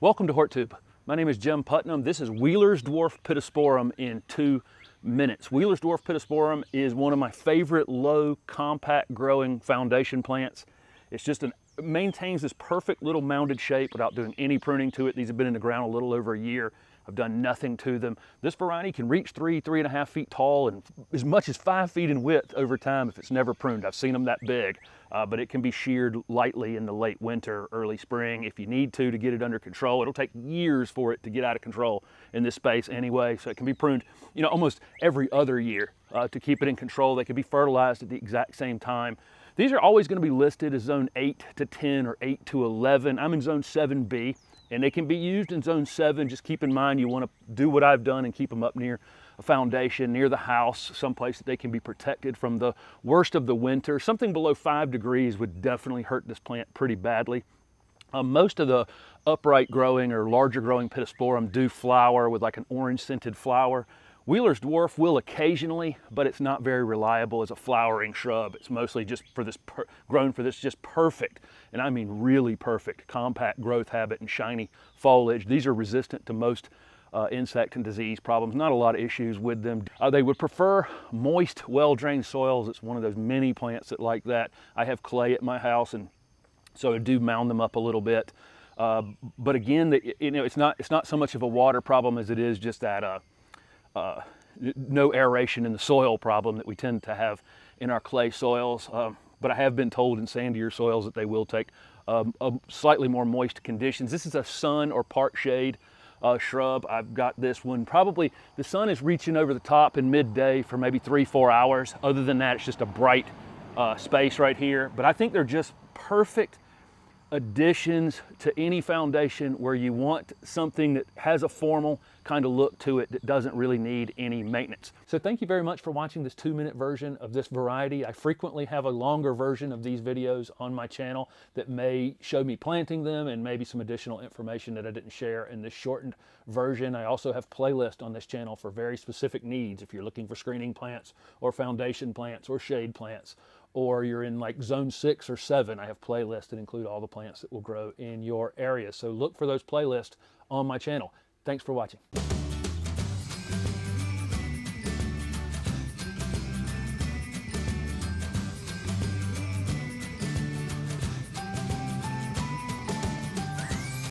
Welcome to HortTube. My name is Jim Putnam. This is Wheeler's Dwarf Pittosporum in 2 minutes. Wheeler's Dwarf Pittosporum is one of my favorite low, compact growing foundation plants. It maintains this perfect little mounded shape without doing any pruning to it. These have been in the ground a little over a year. I've done nothing to them. This variety can reach 3.5 feet tall and as much as 5 feet in width over time if it's never pruned. I've seen them that big, but it can be sheared lightly in the late winter, early spring if you need to get it under control. It'll take years for it to get out of control in this space anyway, so it can be pruned, almost every other year to keep it in control. They can be fertilized at the exact same time. These are always going to be listed as zone 8 to 10 or 8 to 11. I'm in zone 7B. And they can be used in zone 7. Just keep in mind you want to do what I've done and keep them up near a foundation, near the house, someplace that they can be protected from the worst of the winter. Something below 5 degrees would definitely hurt this plant pretty badly. Most of the upright growing or larger growing Pittosporum do flower with like an orange scented flower. Wheeler's Dwarf will occasionally, but it's not very reliable as a flowering shrub. It's mostly just for this grown for this just perfect, and I mean really perfect, compact growth habit and shiny foliage. These are resistant to most insect and disease problems. Not a lot of issues with them. They would prefer moist, well-drained soils. It's one of those mini plants that like that. I have clay at my house, and so I do mound them up a little bit. But again, it's not so much of a water problem as it is just that. No aeration in the soil problem that we tend to have in our clay soils. But I have been told in sandier soils that they will take slightly more moist conditions. This is a sun or part shade shrub. I've got this one. Probably the sun is reaching over the top in midday for maybe 3-4 hours. Other than that, it's just a bright space right here. But I think they're just perfect additions to any foundation where you want something that has a formal kind of look to it that doesn't really need any maintenance. So thank you very much for watching this 2-minute version of this variety. I frequently have a longer version of these videos on my channel that may show me planting them and maybe some additional information that I didn't share in this shortened version. I also have playlists on this channel for very specific needs. If you're looking for screening plants or foundation plants or shade plants, or you're in like zone 6 or 7, I have playlists that include all the plants that will grow in your area. So look for those playlists on my channel. Thanks for watching.